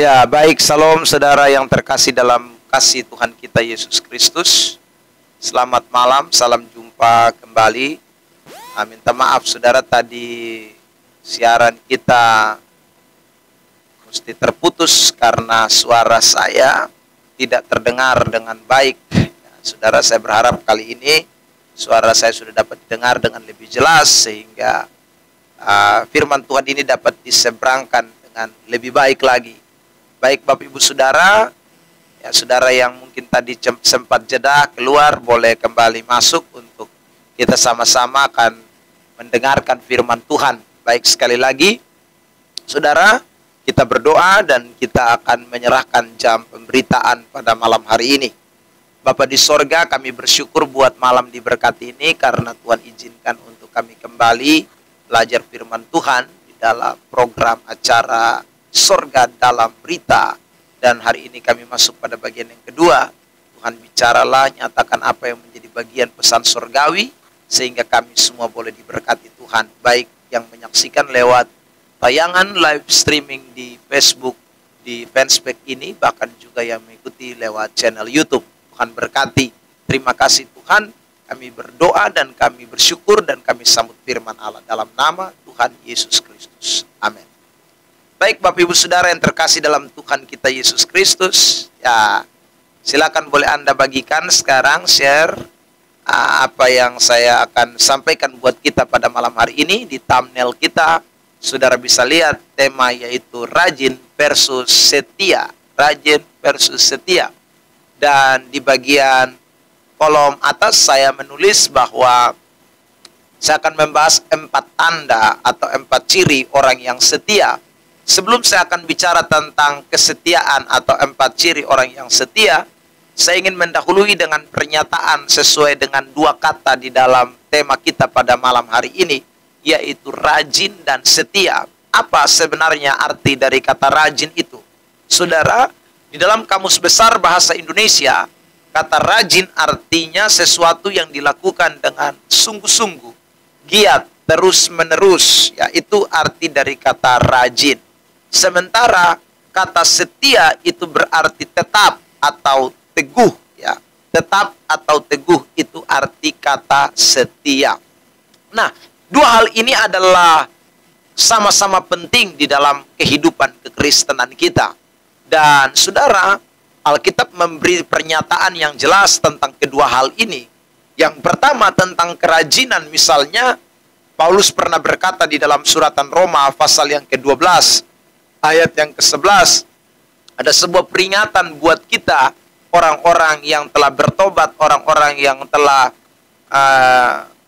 Ya, baik, salam saudara yang terkasih dalam kasih Tuhan kita Yesus Kristus. Selamat malam, salam jumpa kembali. Minta maaf saudara, tadi siaran kita mesti terputus karena suara saya tidak terdengar dengan baik. Ya, saudara, saya berharap kali ini suara saya sudah dapat didengar dengan lebih jelas sehingga firman Tuhan ini dapat diseberangkan dengan lebih baik lagi. Baik Bapak Ibu Saudara, ya saudara yang mungkin tadi sempat jeda keluar, boleh kembali masuk untuk kita sama-sama akan mendengarkan firman Tuhan. Baik, sekali lagi, saudara, kita berdoa dan kita akan menyerahkan jam pemberitaan pada malam hari ini. Bapa di sorga, kami bersyukur buat malam diberkati ini karena Tuhan izinkan untuk kami kembali belajar firman Tuhan di dalam program acara Sorga dalam Berita. Dan hari ini kami masuk pada bagian yang kedua. Tuhan bicaralah, nyatakan apa yang menjadi bagian pesan sorgawi sehingga kami semua boleh diberkati Tuhan, baik yang menyaksikan lewat tayangan live streaming di Facebook, di fanspage ini, bahkan juga yang mengikuti lewat channel YouTube. Tuhan berkati. Terima kasih Tuhan, kami berdoa dan kami bersyukur dan kami sambut firman Allah dalam nama Tuhan Yesus Kristus. Amin. Baik Bapak Ibu Saudara yang terkasih dalam Tuhan kita Yesus Kristus, ya silakan boleh Anda bagikan sekarang, share apa yang saya akan sampaikan buat kita pada malam hari ini. Di thumbnail kita, saudara bisa lihat tema yaitu rajin versus setia. Rajin versus setia. Dan di bagian kolom atas saya menulis bahwa saya akan membahas 4 tanda atau 4 ciri orang yang setia. Sebelum saya akan bicara tentang kesetiaan atau 4 ciri orang yang setia, saya ingin mendahului dengan pernyataan sesuai dengan 2 kata di dalam tema kita pada malam hari ini, yaitu rajin dan setia. Apa sebenarnya arti dari kata rajin itu? Saudara, di dalam Kamus Besar Bahasa Indonesia, kata rajin artinya sesuatu yang dilakukan dengan sungguh-sungguh, giat, terus-menerus. Ya, itu arti dari kata rajin. Sementara kata setia itu berarti tetap atau teguh, ya. Tetap atau teguh itu arti kata setia. Nah, 2 hal ini adalah sama-sama penting di dalam kehidupan kekristenan kita. Dan saudara, Alkitab memberi pernyataan yang jelas tentang kedua hal ini. Yang pertama tentang kerajinan, misalnya Paulus pernah berkata di dalam suratan Roma pasal yang ke-12 ayat yang ke-11, ada sebuah peringatan buat kita, orang-orang yang telah bertobat, orang-orang yang telah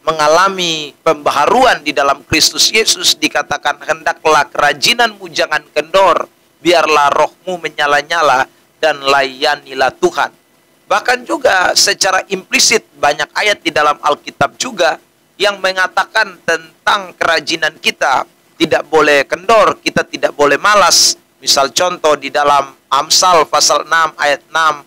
mengalami pembaharuan di dalam Kristus Yesus. Dikatakan, hendaklah kerajinanmu jangan kendor, biarlah rohmu menyala-nyala dan layanilah Tuhan. Bahkan juga secara implisit banyak ayat di dalam Alkitab juga yang mengatakan tentang kerajinan kita. Tidak boleh kendor, kita tidak boleh malas. Misal contoh di dalam Amsal pasal 6 ayat 6.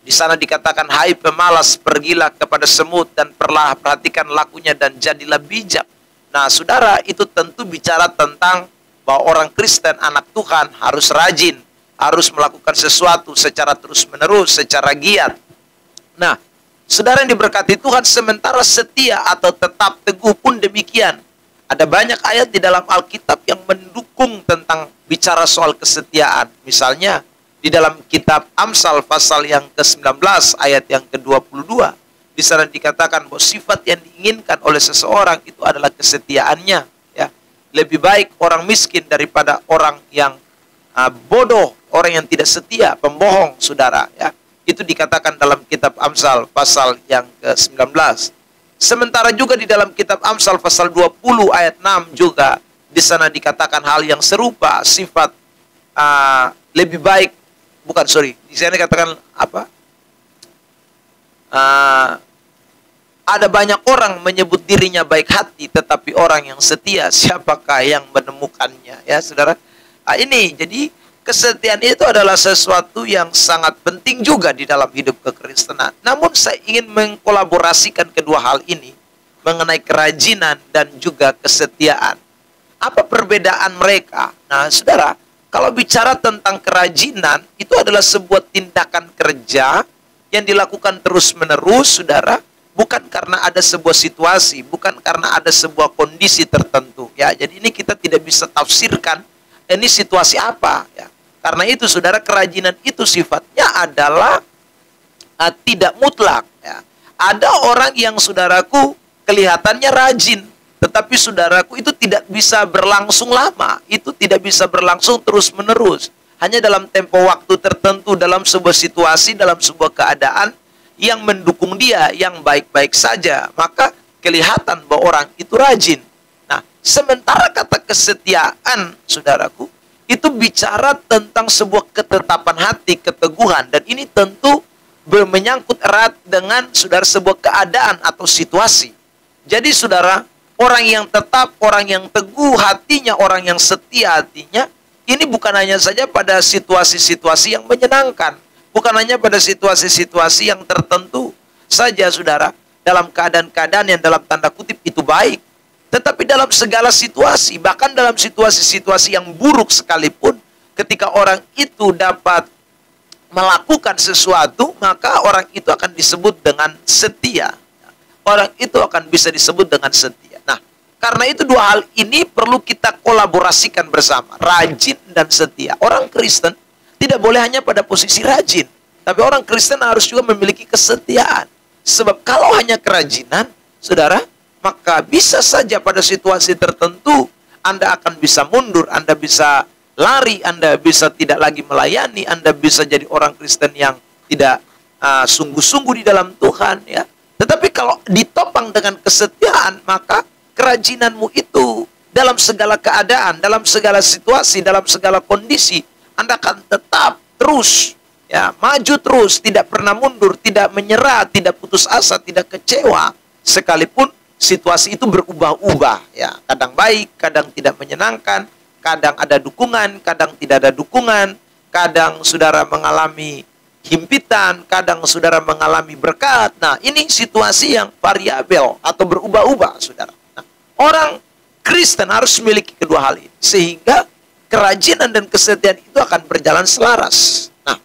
Di sana dikatakan, hai pemalas, pergilah kepada semut dan perhatikan lakunya dan jadilah bijak. Nah saudara, itu tentu bicara tentang bahwa orang Kristen, anak Tuhan harus rajin, harus melakukan sesuatu secara terus-menerus, secara giat. Nah, saudara yang diberkati Tuhan, sementara setia atau tetap teguh pun demikian. Ada banyak ayat di dalam Alkitab yang mendukung tentang bicara soal kesetiaan. Misalnya, di dalam kitab Amsal pasal yang ke-19 ayat yang ke-22. Di sana dikatakan bahwa sifat yang diinginkan oleh seseorang itu adalah kesetiaannya. Ya. Lebih baik orang miskin daripada orang yang bodoh, orang yang tidak setia, pembohong, saudara. Ya. Itu dikatakan dalam kitab Amsal pasal yang ke-19. Sementara juga di dalam kitab Amsal pasal 20 ayat 6 juga di sana dikatakan hal yang serupa, sifat lebih baik, di sana dikatakan apa? Ada banyak orang menyebut dirinya baik hati, tetapi orang yang setia siapakah yang menemukannya? Ya, saudara. Ini jadi kesetiaan itu adalah sesuatu yang sangat penting juga di dalam hidup kekristenan. Namun saya ingin mengkolaborasikan kedua hal ini mengenai kerajinan dan juga kesetiaan. Apa perbedaan mereka? Nah, saudara, kalau bicara tentang kerajinan, itu adalah sebuah tindakan kerja yang dilakukan terus-menerus, saudara, bukan karena ada sebuah situasi, bukan karena ada sebuah kondisi tertentu. Ya, jadi ini kita tidak bisa tafsirkan ini situasi apa. Ya. Karena itu, saudara, kerajinan itu sifatnya adalah tidak mutlak. Ya. Ada orang yang, saudaraku, kelihatannya rajin, tetapi saudaraku itu tidak bisa berlangsung lama. Itu tidak bisa berlangsung terus-menerus. Hanya dalam tempo waktu tertentu, dalam sebuah situasi, dalam sebuah keadaan yang mendukung dia, yang baik-baik saja. Maka kelihatan bahwa orang itu rajin. Nah, sementara kata kesetiaan, saudaraku, itu bicara tentang sebuah ketetapan hati, keteguhan. Dan ini tentu menyangkut erat dengan, saudara, sebuah keadaan atau situasi. Jadi, saudara, orang yang tetap, orang yang teguh hatinya, orang yang setia hatinya, ini bukan hanya saja pada situasi-situasi yang menyenangkan. Bukan hanya pada situasi-situasi yang tertentu saja, saudara. Dalam keadaan-keadaan yang dalam tanda kutip itu baik. Tetapi dalam segala situasi, bahkan dalam situasi-situasi yang buruk sekalipun, ketika orang itu dapat melakukan sesuatu, maka orang itu akan disebut dengan setia. Orang itu akan bisa disebut dengan setia. Nah, karena itu dua hal ini perlu kita kolaborasikan bersama. Rajin dan setia. Orang Kristen tidak boleh hanya pada posisi rajin. Tapi orang Kristen harus juga memiliki kesetiaan. Sebab kalau hanya kerajinan, saudara, maka bisa saja pada situasi tertentu Anda akan bisa mundur, Anda bisa lari, Anda bisa tidak lagi melayani, Anda bisa jadi orang Kristen yang tidak sungguh-sungguh di dalam Tuhan, ya. Tetapi kalau ditopang dengan kesetiaan, maka kerajinanmu itu dalam segala keadaan, dalam segala situasi, dalam segala kondisi, Anda akan tetap terus, ya, maju terus, tidak pernah mundur, tidak menyerah, tidak putus asa, tidak kecewa, sekalipun situasi itu berubah-ubah, ya. Kadang baik, kadang tidak menyenangkan, kadang ada dukungan, kadang tidak ada dukungan, kadang saudara mengalami himpitan, kadang saudara mengalami berkat. Nah, ini situasi yang variabel atau berubah-ubah, saudara. Nah, orang Kristen harus memiliki kedua hal ini, sehingga kerajinan dan kesetiaan itu akan berjalan selaras. Nah,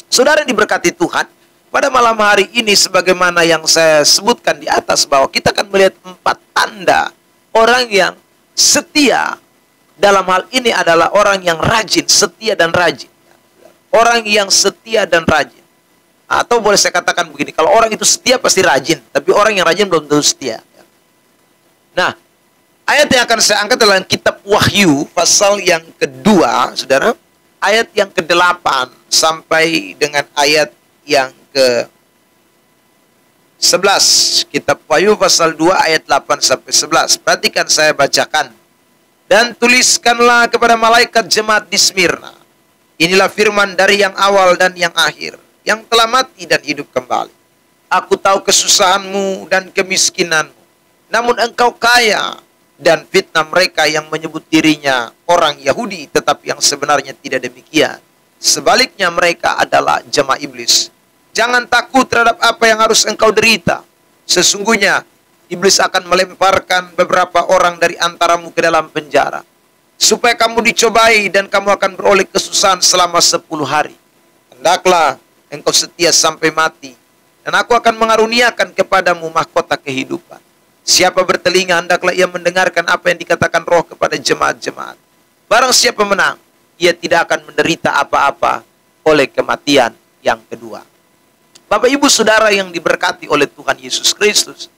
saudara yang diberkati Tuhan, pada malam hari ini sebagaimana yang saya sebutkan di atas, bahwa kita akan melihat 4 tanda orang yang setia. Dalam hal ini adalah orang yang rajin, setia dan rajin. Orang yang setia dan rajin. Atau boleh saya katakan begini, kalau orang itu setia pasti rajin, tapi orang yang rajin belum tentu setia. Nah, ayat yang akan saya angkat adalah kitab Wahyu, pasal yang kedua, saudara. Ayat yang ke-8 sampai dengan ayat yang ke-11. Kitab Wahyu pasal 2 ayat 8 sampai 11. Perhatikan saya bacakan. Dan tuliskanlah kepada malaikat jemaat di Smyrna. Inilah firman dari yang awal dan yang akhir, yang telah mati dan hidup kembali. Aku tahu kesusahanmu dan kemiskinanmu, namun engkau kaya, dan fitnah mereka yang menyebut dirinya orang Yahudi, tetapi yang sebenarnya tidak demikian. Sebaliknya mereka adalah jemaah iblis. Jangan takut terhadap apa yang harus engkau derita. Sesungguhnya iblis akan melemparkan beberapa orang dari antaramu ke dalam penjara, supaya kamu dicobai dan kamu akan beroleh kesusahan selama 10 hari. Hendaklah engkau setia sampai mati, dan aku akan mengaruniakan kepadamu mahkota kehidupan. Siapa bertelinga, hendaklah ia mendengarkan apa yang dikatakan Roh kepada jemaat-jemaat. Barang siapa menang, ia tidak akan menderita apa-apa oleh kematian yang kedua. Bapak Ibu Saudara yang diberkati oleh Tuhan Yesus Kristus,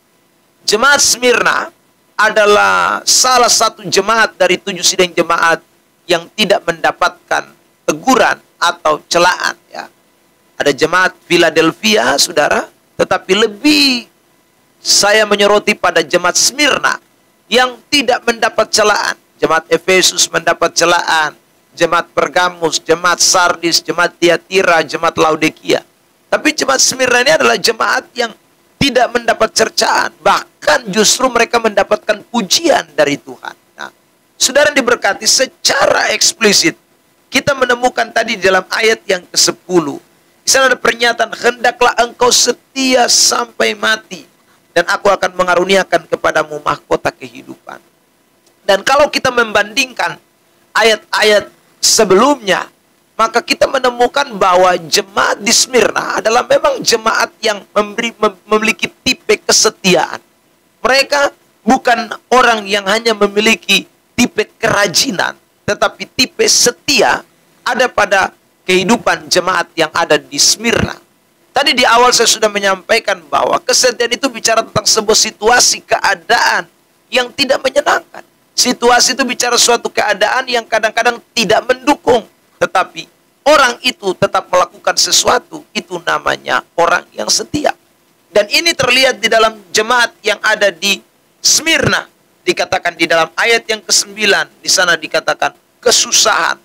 jemaat Smyrna adalah salah satu jemaat dari 7 sidang jemaat yang tidak mendapatkan teguran atau celaan, ya. Ada jemaat Philadelphia, saudara, tetapi lebih saya menyoroti pada jemaat Smyrna yang tidak mendapat celaan. Jemaat Efesus mendapat celaan, jemaat Pergamus, jemaat Sardis, jemaat Tiatira, jemaat Laodikia. Tapi jemaat Smyrna ini adalah jemaat yang tidak mendapat cercaan, bahkan justru mereka mendapatkan pujian dari Tuhan. Nah, saudara diberkati, secara eksplisit kita menemukan tadi di dalam ayat yang ke-10. Di sana ada pernyataan, hendaklah engkau setia sampai mati, dan aku akan mengaruniakan kepadamu mahkota kehidupan. Dan kalau kita membandingkan ayat-ayat sebelumnya, maka kita menemukan bahwa jemaat di Smyrna adalah memang jemaat yang memiliki tipe kesetiaan. Mereka bukan orang yang hanya memiliki tipe kerajinan, tetapi tipe setia ada pada kehidupan jemaat yang ada di Smyrna. Tadi di awal saya sudah menyampaikan bahwa kesetiaan itu bicara tentang sebuah situasi, keadaan yang tidak menyenangkan. Situasi itu bicara suatu keadaan yang kadang-kadang tidak mendukung, tetapi orang itu tetap melakukan sesuatu. Itu namanya orang yang setia. Dan ini terlihat di dalam jemaat yang ada di Smyrna. Dikatakan di dalam ayat yang ke-9, di sana dikatakan kesusahan,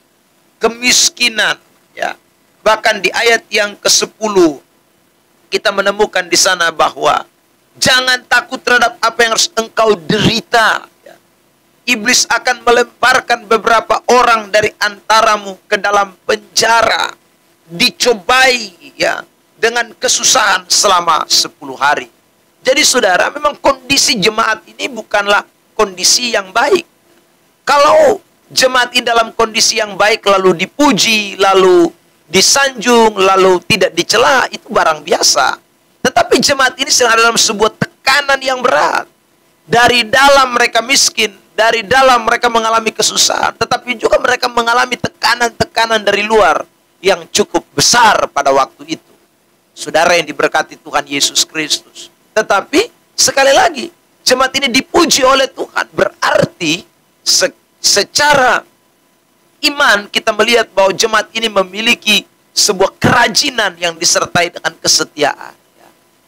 kemiskinan, ya. Bahkan di ayat yang ke-10 kita menemukan di sana bahwa jangan takut terhadap apa yang harus engkau derita. Ya. Iblis akan melemparkan beberapa orang dari antaramu ke dalam penjara, dicobai ya dengan kesusahan selama 10 hari. Jadi saudara, memang kondisi jemaat ini bukanlah kondisi yang baik. Kalau jemaat ini dalam kondisi yang baik lalu dipuji, lalu disanjung, lalu tidak dicela, itu barang biasa. Tetapi jemaat ini sedang dalam sebuah tekanan yang berat. Dari dalam mereka miskin, dari dalam mereka mengalami kesusahan, tetapi juga mereka mengalami tekanan-tekanan dari luar yang cukup besar pada waktu itu. Saudara yang diberkati Tuhan Yesus Kristus. Tetapi sekali lagi, jemaat ini dipuji oleh Tuhan. Berarti secara iman kita melihat bahwa jemaat ini memiliki sebuah kerajinan yang disertai dengan kesetiaan.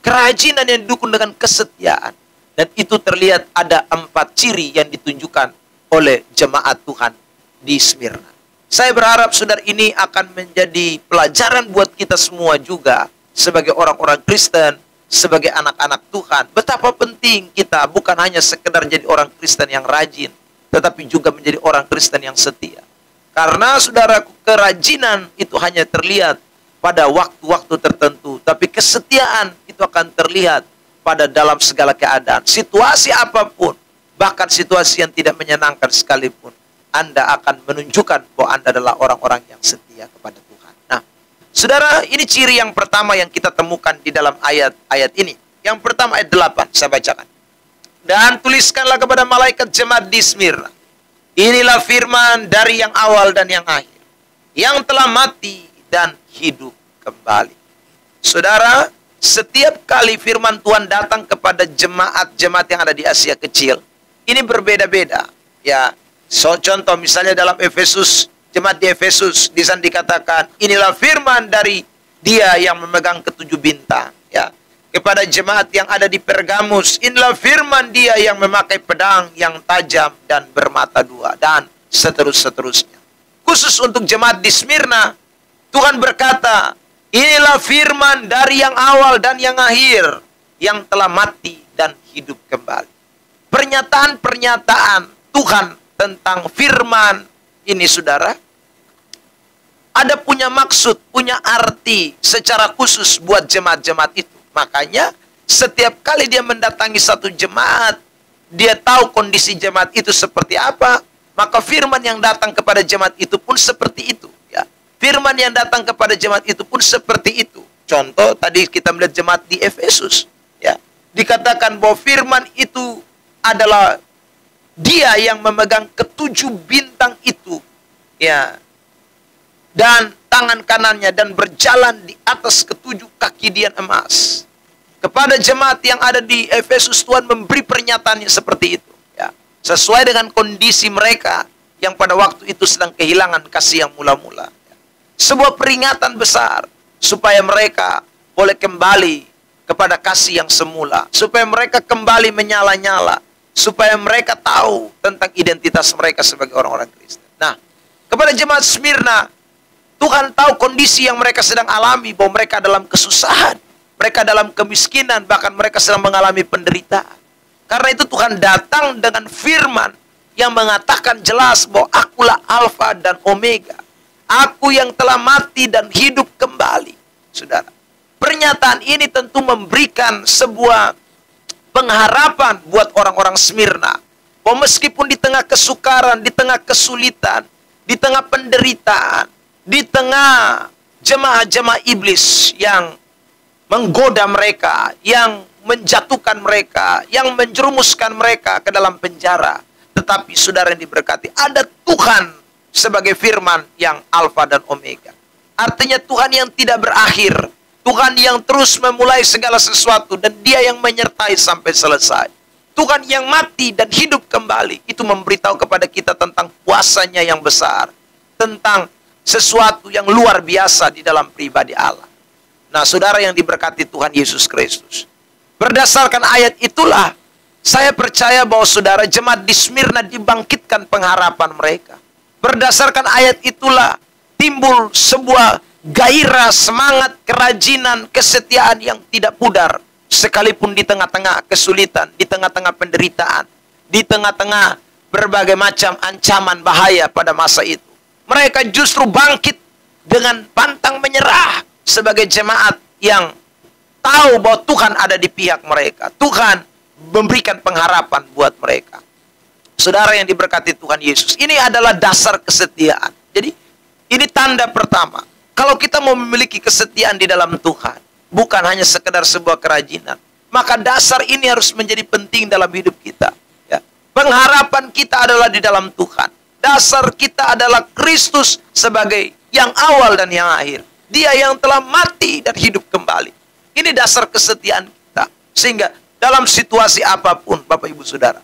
Kerajinan yang didukung dengan kesetiaan. Dan itu terlihat ada 4 ciri yang ditunjukkan oleh jemaat Tuhan di Smyrna. Saya berharap saudara ini akan menjadi pelajaran buat kita semua juga. Sebagai orang-orang Kristen, sebagai anak-anak Tuhan. Betapa penting kita bukan hanya sekedar jadi orang Kristen yang rajin, tetapi juga menjadi orang Kristen yang setia. Karena saudaraku, kerajinan itu hanya terlihat pada waktu-waktu tertentu. Tapi kesetiaan itu akan terlihat pada dalam segala keadaan. Situasi apapun, bahkan situasi yang tidak menyenangkan sekalipun, Anda akan menunjukkan bahwa Anda adalah orang-orang yang setia kepada Tuhan. Nah, saudara, ini ciri yang pertama yang kita temukan di dalam ayat-ayat ini. Yang pertama ayat 8, saya bacakan. Dan tuliskanlah kepada malaikat jemaat di Smyrna. Inilah firman dari yang awal dan yang akhir, yang telah mati dan hidup kembali. Saudara, setiap kali firman Tuhan datang kepada jemaat-jemaat yang ada di Asia Kecil, ini berbeda-beda. Ya, contoh misalnya dalam Efesus, jemaat di Efesus, di sana dikatakan, inilah firman dari Dia yang memegang ke7 bintang. Ya, kepada jemaat yang ada di Pergamus, inilah firman Dia yang memakai pedang yang tajam dan bermata 2, dan seterusnya. Khusus untuk jemaat di Smyrna, Tuhan berkata, inilah firman dari yang awal dan yang akhir, yang telah mati dan hidup kembali. Pernyataan-pernyataan Tuhan tentang firman ini, saudara, ada punya maksud, punya arti secara khusus buat jemaat-jemaat itu. Makanya setiap kali dia mendatangi satu jemaat, dia tahu kondisi jemaat itu seperti apa, maka firman yang datang kepada jemaat itu pun seperti itu. Ya. Firman yang datang kepada jemaat itu pun seperti itu. Contoh, tadi kita melihat jemaat di Efesus. Ya. Dikatakan bahwa firman itu adalah Dia yang memegang ke7 bintang itu. Ya. Dan tangan kanannya, dan berjalan di atas ke7 kaki dian emas. Kepada jemaat yang ada di Efesus, Tuhan memberi pernyataannya seperti itu. Ya. Sesuai dengan kondisi mereka yang pada waktu itu sedang kehilangan kasih yang mula-mula. Ya. Sebuah peringatan besar supaya mereka boleh kembali kepada kasih yang semula. Supaya mereka kembali menyala-nyala. Supaya mereka tahu tentang identitas mereka sebagai orang-orang Kristen. Nah, kepada jemaat Smyrna, Tuhan tahu kondisi yang mereka sedang alami, bahwa mereka dalam kesusahan, mereka dalam kemiskinan, bahkan mereka sedang mengalami penderitaan. Karena itu Tuhan datang dengan firman yang mengatakan jelas bahwa akulah Alfa dan Omega. Aku yang telah mati dan hidup kembali. Saudara, pernyataan ini tentu memberikan sebuah pengharapan buat orang-orang Smyrna. Bahwa meskipun di tengah kesukaran, di tengah kesulitan, di tengah penderitaan, di tengah jemaah-jemaah iblis yang menggoda mereka, yang menjatuhkan mereka, yang menjerumuskan mereka ke dalam penjara. Tetapi saudara yang diberkati, ada Tuhan sebagai firman yang Alfa dan Omega. Artinya Tuhan yang tidak berakhir, Tuhan yang terus memulai segala sesuatu, dan Dia yang menyertai sampai selesai. Tuhan yang mati dan hidup kembali, itu memberitahu kepada kita tentang kuasanya yang besar, tentang sesuatu yang luar biasa di dalam pribadi Allah. Nah, saudara yang diberkati Tuhan Yesus Kristus, berdasarkan ayat itulah saya percaya bahwa saudara jemaat di Smyrna dibangkitkan pengharapan mereka. Berdasarkan ayat itulah timbul sebuah gairah, semangat, kerajinan, kesetiaan yang tidak pudar. Sekalipun di tengah-tengah kesulitan, di tengah-tengah penderitaan, di tengah-tengah berbagai macam ancaman bahaya pada masa itu, mereka justru bangkit dengan pantang menyerah sebagai jemaat yang tahu bahwa Tuhan ada di pihak mereka. Tuhan memberikan pengharapan buat mereka. Saudara yang diberkati Tuhan Yesus, ini adalah dasar kesetiaan. Jadi ini tanda pertama. Kalau kita mau memiliki kesetiaan di dalam Tuhan, bukan hanya sekedar sebuah kerajinan, maka dasar ini harus menjadi penting dalam hidup kita. Ya. Pengharapan kita adalah di dalam Tuhan. Dasar kita adalah Kristus sebagai yang awal dan yang akhir. Dia yang telah mati dan hidup kembali. Ini dasar kesetiaan kita. Sehingga dalam situasi apapun, Bapak Ibu Saudara,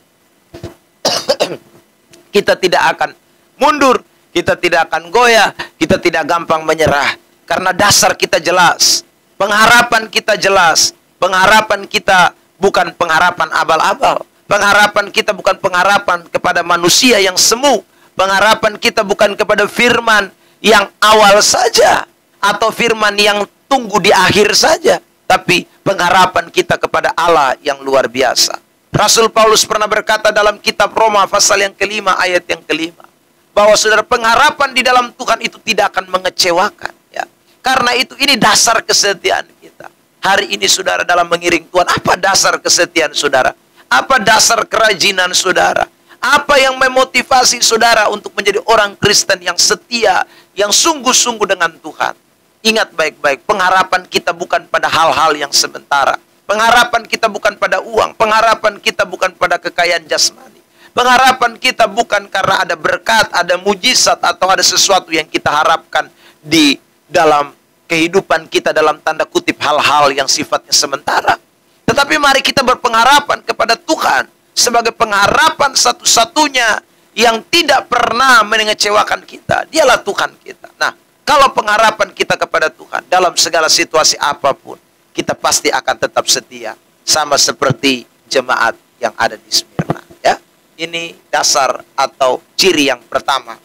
kita tidak akan mundur, kita tidak akan goyah, kita tidak gampang menyerah. Karena dasar kita jelas. Pengharapan kita jelas. Pengharapan kita bukan pengharapan abal-abal. Pengharapan kita bukan pengharapan kepada manusia yang semu. Pengharapan kita bukan kepada firman yang awal saja, atau firman yang tunggu di akhir saja. Tapi pengharapan kita kepada Allah yang luar biasa. Rasul Paulus pernah berkata dalam kitab Roma pasal yang kelima ayat yang kelima, bahwa saudara, pengharapan di dalam Tuhan itu tidak akan mengecewakan. Ya. Karena itu ini dasar kesetiaan kita. Hari ini saudara dalam mengiring Tuhan, apa dasar kesetiaan saudara? Apa dasar kerajinan saudara? Apa yang memotivasi saudara untuk menjadi orang Kristen yang setia, yang sungguh-sungguh dengan Tuhan? Ingat baik-baik, pengharapan kita bukan pada hal-hal yang sementara. Pengharapan kita bukan pada uang. Pengharapan kita bukan pada kekayaan jasmani. Pengharapan kita bukan karena ada berkat, ada mujizat, atau ada sesuatu yang kita harapkan di dalam kehidupan kita, dalam tanda kutip hal-hal yang sifatnya sementara. Tetapi mari kita berpengharapan kepada Tuhan sebagai pengharapan satu-satunya yang tidak pernah mengecewakan kita. Dialah Tuhan kita. Nah, kalau pengharapan kita kepada Tuhan dalam segala situasi apapun, kita pasti akan tetap setia, sama seperti jemaat yang ada di Smyrna. Ya, ini dasar atau ciri yang pertama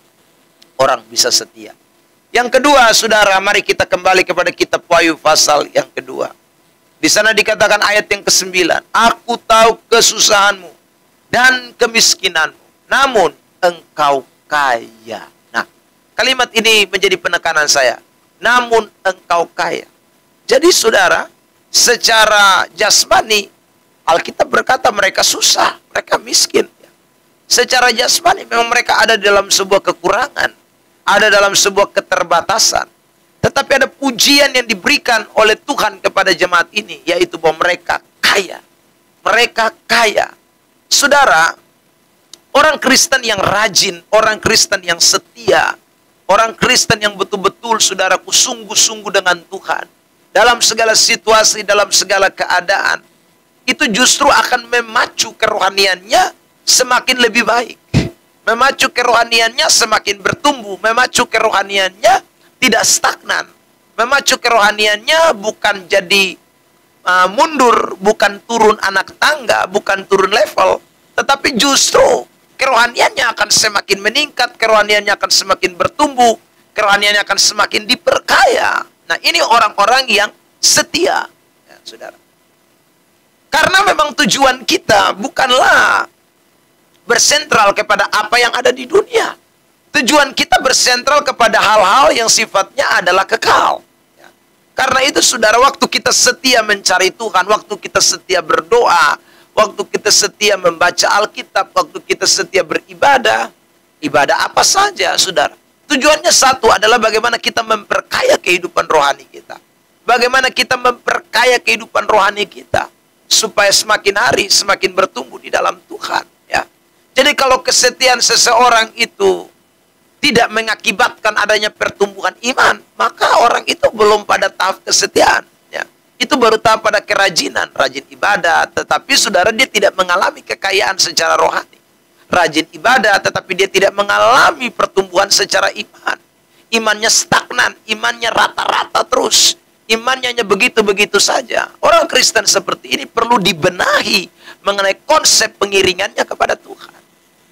orang bisa setia. Yang kedua, saudara, mari kita kembali kepada kitab Wahyu pasal yang kedua. Di sana dikatakan ayat yang ke-9, aku tahu kesusahanmu dan kemiskinanmu, namun engkau kaya. Nah, kalimat ini menjadi penekanan saya. Namun engkau kaya. Jadi saudara, secara jasmani, Alkitab berkata mereka susah, mereka miskin. Secara jasmani memang mereka ada dalam sebuah kekurangan, ada dalam sebuah keterbatasan. Tetapi ada pujian yang diberikan oleh Tuhan kepada jemaat ini, yaitu bahwa mereka kaya. Mereka kaya. Saudara, orang Kristen yang rajin, orang Kristen yang setia, orang Kristen yang betul-betul, saudaraku, sungguh-sungguh dengan Tuhan, dalam segala situasi, dalam segala keadaan, itu justru akan memacu kerohaniannya semakin lebih baik. Memacu kerohaniannya semakin bertumbuh. Memacu kerohaniannya tidak stagnan. Memacu kerohaniannya bukan jadi mundur, bukan turun anak tangga, bukan turun level, tetapi justru kerohaniannya akan semakin meningkat, kerohaniannya akan semakin bertumbuh, kerohaniannya akan semakin diperkaya. Nah, ini orang-orang yang setia, ya, saudara. Karena memang tujuan kita bukanlah bersentral kepada apa yang ada di dunia. Tujuan kita bersentral kepada hal-hal yang sifatnya adalah kekal. Ya. Karena itu, saudara, waktu kita setia mencari Tuhan, waktu kita setia berdoa, waktu kita setia membaca Alkitab, waktu kita setia beribadah, ibadah apa saja, saudara, Tujuannya satu adalah bagaimana kita memperkaya kehidupan rohani kita. Bagaimana kita memperkaya kehidupan rohani kita supaya semakin hari semakin bertumbuh di dalam Tuhan, ya. Jadi kalau kesetiaan seseorang itu tidak mengakibatkan adanya pertumbuhan iman, maka orang itu belum pada tahap kesetiaan, ya. Itu baru tahap pada kerajinan, rajin ibadah, tetapi saudara dia tidak mengalami kekayaan secara rohani. Rajin ibadah, tetapi dia tidak mengalami pertumbuhan secara iman. Imannya stagnan, imannya rata-rata terus. Imannya hanya begitu-begitu saja. Orang Kristen seperti ini perlu dibenahi mengenai konsep pengiringannya kepada Tuhan.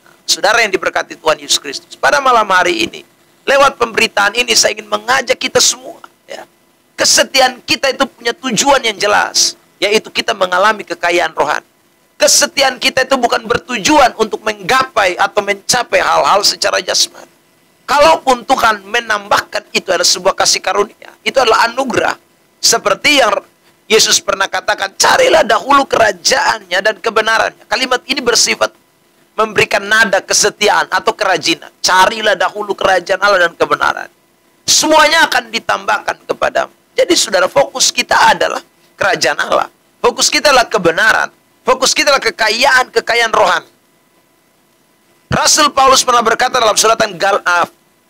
Nah, saudara yang diberkati Tuhan Yesus Kristus, pada malam hari ini, lewat pemberitaan ini saya ingin mengajak kita semua, ya. Kesetiaan kita itu punya tujuan yang jelas, yaitu kita mengalami kekayaan rohani. Kesetiaan kita itu bukan bertujuan untuk menggapai atau mencapai hal-hal secara jasmani. Kalaupun Tuhan menambahkan, itu adalah sebuah kasih karunia. Itu adalah anugerah. Seperti yang Yesus pernah katakan, carilah dahulu kerajaannya dan kebenarannya. Kalimat ini bersifat memberikan nada kesetiaan atau kerajinan. Carilah dahulu kerajaan Allah dan kebenaran. Semuanya akan ditambahkan kepadamu. Jadi saudara, fokus kita adalah kerajaan Allah. Fokus kita adalah kebenaran. Fokus kita adalah kekayaan rohani. Rasul Paulus pernah berkata dalam suratan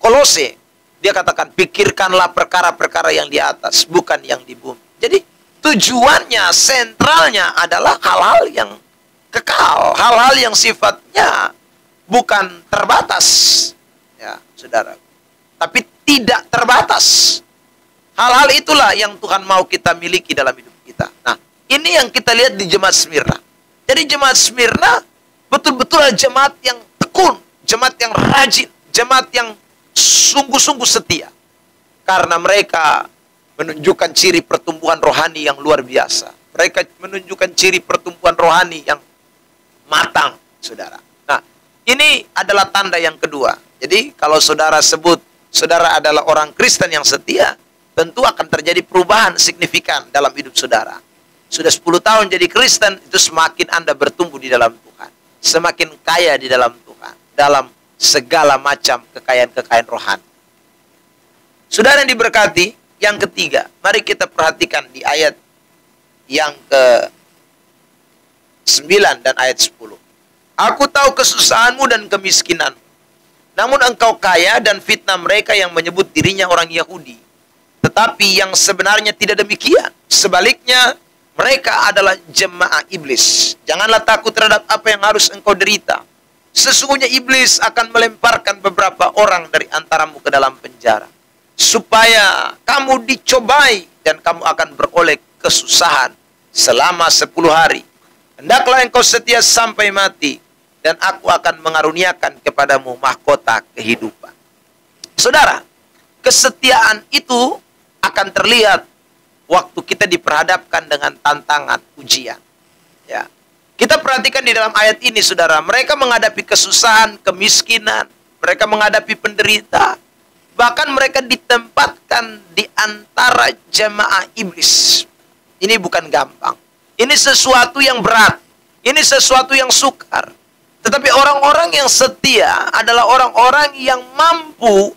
Kolose, dia katakan, pikirkanlah perkara-perkara yang di atas, bukan yang di bumi. Jadi tujuannya, sentralnya adalah hal-hal yang kekal, hal-hal yang sifatnya bukan terbatas, ya saudara, tapi tidak terbatas. Hal-hal itulah yang Tuhan mau kita miliki dalam hidup kita. Nah, ini yang kita lihat di jemaat Smyrna. Jadi jemaat Smyrna betul-betul jemaat yang tekun, jemaat yang rajin, jemaat yang sungguh-sungguh setia. Karena mereka menunjukkan ciri pertumbuhan rohani yang luar biasa. Mereka menunjukkan ciri pertumbuhan rohani yang matang, saudara. Nah, ini adalah tanda yang kedua. Jadi kalau saudara sebut saudara adalah orang Kristen yang setia, tentu akan terjadi perubahan signifikan dalam hidup saudara. Sudah 10 tahun jadi Kristen, itu semakin Anda bertumbuh di dalam Tuhan. Semakin kaya di dalam Tuhan. Dalam segala macam kekayaan-kekayaan rohani. Saudara yang diberkati, yang ketiga, mari kita perhatikan di ayat yang ke-9 dan ayat 10. Aku tahu kesusahanmu dan kemiskinanmu, namun engkau kaya, dan fitnah mereka yang menyebut dirinya orang Yahudi. Tetapi yang sebenarnya tidak demikian. Sebaliknya, mereka adalah jemaah iblis. Janganlah takut terhadap apa yang harus engkau derita. Sesungguhnya iblis akan melemparkan beberapa orang dari antaramu ke dalam penjara, supaya kamu dicobai dan kamu akan beroleh kesusahan selama 10 hari. Hendaklah engkau setia sampai mati, dan aku akan mengaruniakan kepadamu mahkota kehidupan. Saudara, kesetiaan itu akan terlihat waktu kita diperhadapkan dengan tantangan ujian. Ya. Kita perhatikan di dalam ayat ini, saudara, mereka menghadapi kesusahan, kemiskinan, mereka menghadapi penderita, bahkan mereka ditempatkan di antara jemaah iblis. Ini bukan gampang. Ini sesuatu yang berat. Ini sesuatu yang sukar. Tetapi orang-orang yang setia adalah orang-orang yang mampu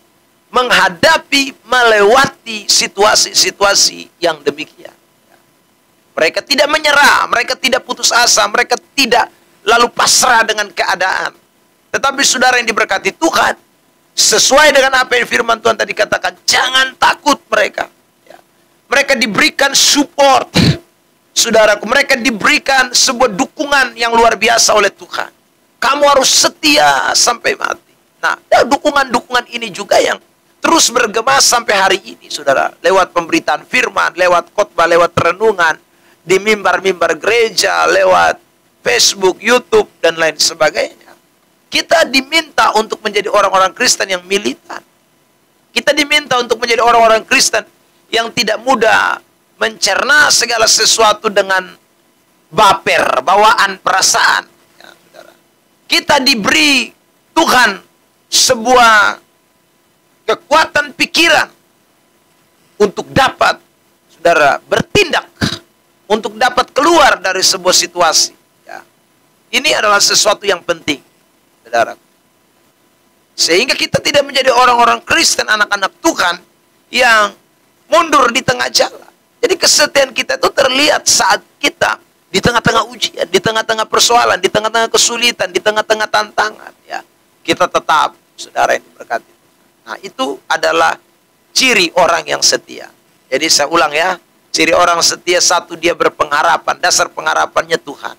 menghadapi, melewati situasi-situasi yang demikian. Mereka tidak menyerah, mereka tidak putus asa, mereka tidak lalu pasrah dengan keadaan. Tetapi saudara yang diberkati Tuhan, sesuai dengan apa yang firman Tuhan tadi katakan, jangan takut mereka. Ya. Mereka diberikan support, saudaraku, mereka diberikan sebuah dukungan yang luar biasa oleh Tuhan. Kamu harus setia sampai mati. Nah, dukungan-dukungan ini juga yang terus bergema sampai hari ini, saudara. Lewat pemberitaan firman, lewat khotbah, lewat renungan, di mimbar-mimbar gereja, lewat Facebook, YouTube, dan lain sebagainya. Kita diminta untuk menjadi orang-orang Kristen yang militan. Kita diminta untuk menjadi orang-orang Kristen yang tidak mudah mencerna segala sesuatu dengan baper, bawaan perasaan. Ya, saudara. Kita diberi Tuhan sebuah kekuatan pikiran untuk dapat, saudara, bertindak, untuk dapat keluar dari sebuah situasi. Ya. Ini adalah sesuatu yang penting, saudara. Sehingga kita tidak menjadi orang-orang Kristen, anak-anak Tuhan yang mundur di tengah jalan. Jadi kesetiaan kita itu terlihat saat kita di tengah-tengah ujian, di tengah-tengah persoalan, di tengah-tengah kesulitan, di tengah-tengah tantangan. Ya, kita tetap, saudara yang diberkati. Nah, itu adalah ciri orang yang setia. Jadi saya ulang ya, ciri orang setia, satu, dia berpengharapan, dasar pengharapannya Tuhan.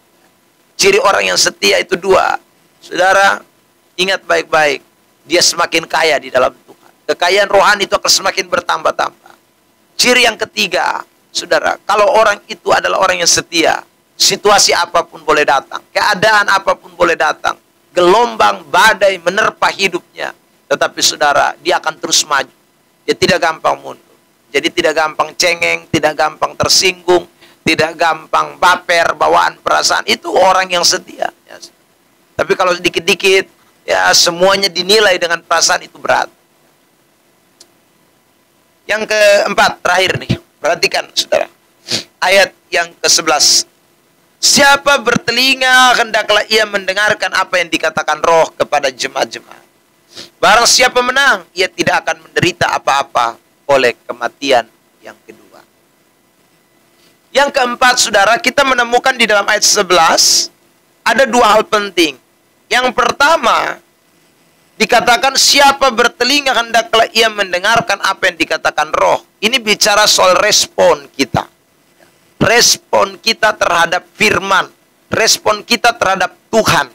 Ciri orang yang setia itu dua. Saudara, ingat baik-baik, dia semakin kaya di dalam Tuhan. Kekayaan rohani itu akan semakin bertambah-tambah. Ciri yang ketiga, saudara, kalau orang itu adalah orang yang setia, situasi apapun boleh datang, keadaan apapun boleh datang, gelombang, badai menerpa hidupnya, tetapi saudara, dia akan terus maju. Dia tidak gampang mundur. Jadi tidak gampang cengeng, tidak gampang tersinggung, tidak gampang baper, bawaan perasaan. Itu orang yang setia. Ya. Tapi kalau sedikit-dikit, ya semuanya dinilai dengan perasaan, itu berat. Yang keempat, terakhir nih. Perhatikan, saudara. Ayat yang ke-11. Siapa bertelinga, hendaklah ia mendengarkan apa yang dikatakan Roh kepada jemaat-jemaat. Barang siapa menang, ia tidak akan menderita apa-apa oleh kematian yang kedua. Yang keempat, saudara, kita menemukan di dalam ayat 11, ada dua hal penting. Yang pertama, dikatakan siapa bertelinga hendaklah ia mendengarkan apa yang dikatakan Roh. Ini bicara soal respon kita. Respon kita terhadap firman. Respon kita terhadap Tuhan.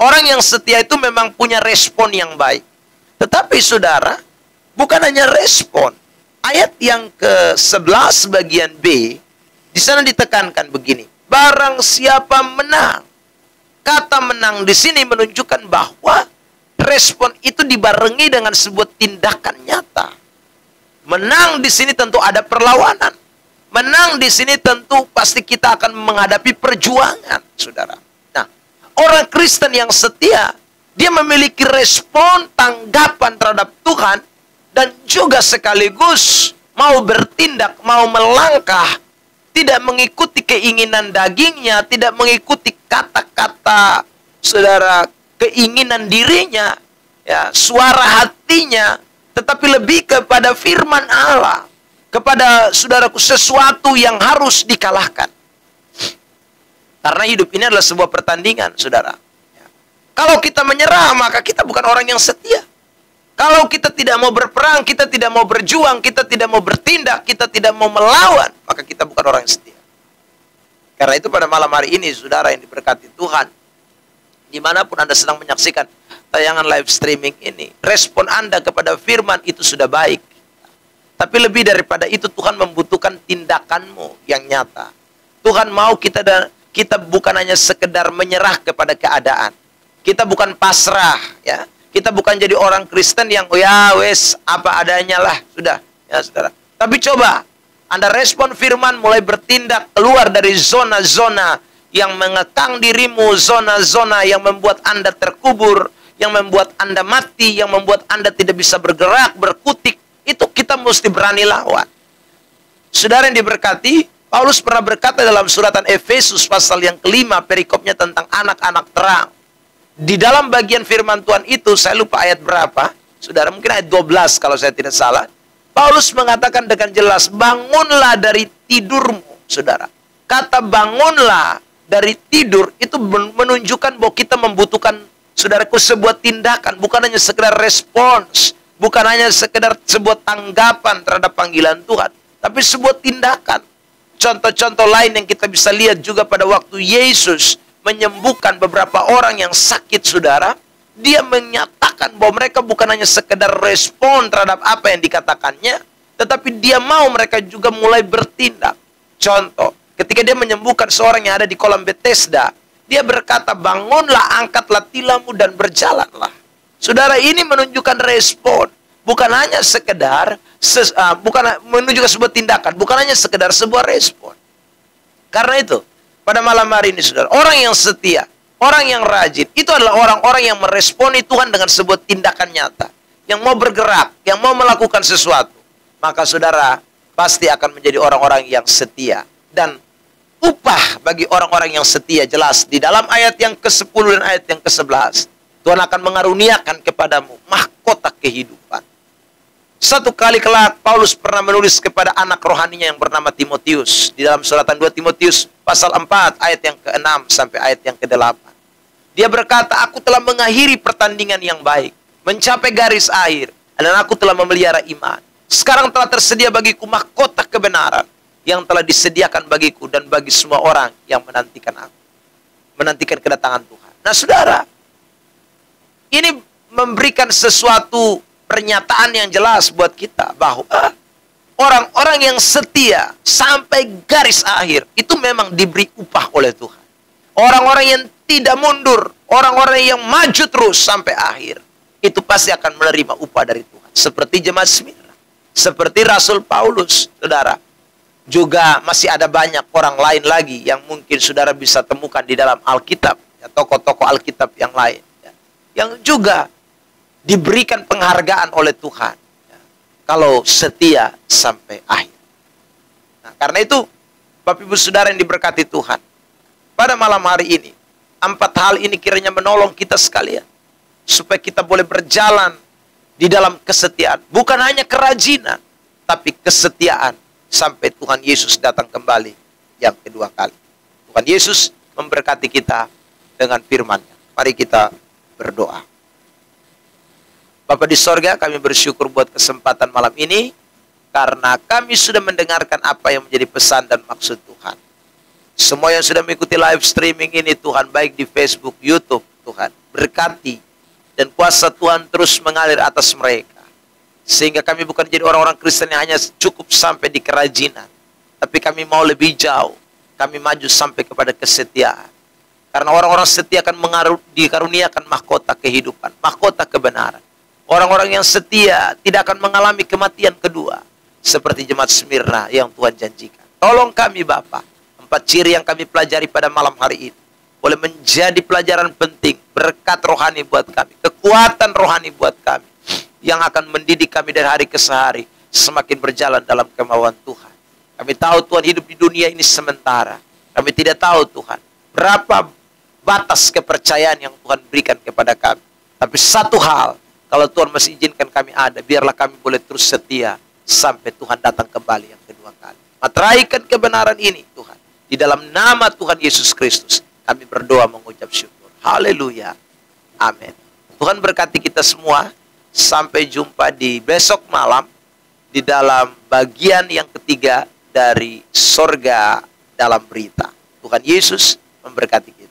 Orang yang setia itu memang punya respon yang baik. Tetapi saudara, bukan hanya respon. Ayat yang ke-11 bagian B, di sana ditekankan begini. Barang siapa menang. Kata menang di sini menunjukkan bahwa respon itu dibarengi dengan sebuah tindakan nyata. Menang di sini tentu ada perlawanan. Menang di sini tentu pasti kita akan menghadapi perjuangan, saudara. Nah, orang Kristen yang setia, dia memiliki respon tanggapan terhadap Tuhan dan juga sekaligus mau bertindak, mau melangkah, tidak mengikuti keinginan dagingnya, tidak mengikuti kata-kata, saudara, keinginan dirinya, ya, suara hatinya, tetapi lebih kepada firman Allah, kepada saudaraku sesuatu yang harus dikalahkan. Karena hidup ini adalah sebuah pertandingan, saudara. Ya. Kalau kita menyerah, maka kita bukan orang yang setia. Kalau kita tidak mau berperang, kita tidak mau berjuang, kita tidak mau bertindak, kita tidak mau melawan, maka kita bukan orang yang setia. Karena itu pada malam hari ini, saudara yang diberkati Tuhan, dimanapun Anda sedang menyaksikan tayangan live streaming ini, respon Anda kepada firman itu sudah baik. Tapi lebih daripada itu, Tuhan membutuhkan tindakanmu yang nyata. Tuhan mau kita bukan hanya sekedar menyerah kepada keadaan. Kita bukan pasrah, ya. Kita bukan jadi orang Kristen yang ya wes apa adanya lah, sudah, ya saudara. Tapi coba Anda respon firman, mulai bertindak keluar dari zona-zona yang mengekang dirimu, zona-zona yang membuat Anda terkubur, yang membuat Anda mati, yang membuat Anda tidak bisa bergerak, berkutik. Itu kita mesti berani lawan. Saudara yang diberkati, Paulus pernah berkata dalam suratan Efesus pasal yang kelima, perikopnya tentang anak-anak terang. Di dalam bagian firman Tuhan itu, saya lupa ayat berapa, saudara, mungkin ayat 12 kalau saya tidak salah. Paulus mengatakan dengan jelas, bangunlah dari tidurmu, saudara. Kata bangunlah dari tidur itu menunjukkan bahwa kita membutuhkan, saudaraku, sebuah tindakan, bukan hanya sekedar respons, bukan hanya sekedar sebuah tanggapan terhadap panggilan Tuhan, tapi sebuah tindakan. Contoh-contoh lain yang kita bisa lihat juga pada waktu Yesus menyembuhkan beberapa orang yang sakit, saudara. Dia menyatakan bahwa mereka bukan hanya sekedar respon terhadap apa yang dikatakannya, tetapi dia mau mereka juga mulai bertindak. Contoh, ketika dia menyembuhkan seorang yang ada di kolam Bethesda, dia berkata, bangunlah, angkatlah tilammu dan berjalanlah. Saudara, ini menunjukkan respon. Bukan hanya sekedar, bukan menunjukkan sebuah tindakan, bukan hanya sekedar sebuah respon. Karena itu, pada malam hari ini, saudara, orang yang setia, orang yang rajin, itu adalah orang-orang yang meresponi Tuhan dengan sebuah tindakan nyata. Yang mau bergerak, yang mau melakukan sesuatu. Maka saudara, pasti akan menjadi orang-orang yang setia. Dan upah bagi orang-orang yang setia jelas di dalam ayat yang ke-10 dan ayat yang ke-11. Tuhan akan mengaruniakan kepadamu mahkota kehidupan. Satu kali kelak Paulus pernah menulis kepada anak rohaninya yang bernama Timotius di dalam suratan 2 Timotius pasal 4 ayat yang ke-6 sampai ayat yang ke-8. Dia berkata, aku telah mengakhiri pertandingan yang baik, mencapai garis akhir, dan aku telah memelihara iman. Sekarang telah tersedia bagiku mahkota kebenaran yang telah disediakan bagiku dan bagi semua orang yang menantikan aku, menantikan kedatangan Tuhan. Nah saudara, ini memberikan sesuatu pernyataan yang jelas buat kita bahwa orang-orang yang setia sampai garis akhir itu memang diberi upah oleh Tuhan. Orang-orang yang tidak mundur, orang-orang yang maju terus sampai akhir, itu pasti akan menerima upah dari Tuhan. Seperti jemaat Smyrna, seperti Rasul Paulus, saudara. Juga masih ada banyak orang lain lagi yang mungkin saudara bisa temukan di dalam Alkitab, ya, tokoh-tokoh Alkitab yang lain, ya, yang juga diberikan penghargaan oleh Tuhan, ya, kalau setia sampai akhir. Nah, karena itu, Bapak Ibu Saudara yang diberkati Tuhan, pada malam hari ini, 4 hal ini kiranya menolong kita sekalian, supaya kita boleh berjalan di dalam kesetiaan. Bukan hanya kerajinan, tapi kesetiaan sampai Tuhan Yesus datang kembali yang kedua kali. Tuhan Yesus memberkati kita dengan firman-Nya. Mari kita berdoa. Bapa di sorga, kami bersyukur buat kesempatan malam ini, karena kami sudah mendengarkan apa yang menjadi pesan dan maksud Tuhan. Semua yang sudah mengikuti live streaming ini, Tuhan, baik di Facebook, YouTube, Tuhan, berkati, dan kuasa Tuhan terus mengalir atas mereka. Sehingga kami bukan jadi orang-orang Kristen yang hanya cukup sampai di kerajinan, tapi kami mau lebih jauh. Kami maju sampai kepada kesetiaan. Karena orang-orang setia akan dikaruniakan mahkota kehidupan, mahkota kebenaran. Orang-orang yang setia tidak akan mengalami kematian kedua, seperti jemaat Smyrna yang Tuhan janjikan. Tolong kami Bapa, 4 ciri yang kami pelajari pada malam hari ini boleh menjadi pelajaran penting, berkat rohani buat kami, kekuatan rohani buat kami, yang akan mendidik kami dari hari ke hari, semakin berjalan dalam kemauan Tuhan. Kami tahu Tuhan hidup di dunia ini sementara. Kami tidak tahu Tuhan berapa batas kepercayaan yang Tuhan berikan kepada kami. Tapi satu hal, kalau Tuhan masih izinkan kami ada, biarlah kami boleh terus setia sampai Tuhan datang kembali yang kedua kali. Materaikan kebenaran ini Tuhan. Di dalam nama Tuhan Yesus Kristus, kami berdoa mengucap syukur. Haleluya. Amin. Tuhan berkati kita semua. Sampai jumpa di besok malam di dalam bagian yang ketiga dari Sorga dalam Berita. Tuhan Yesus memberkati kita.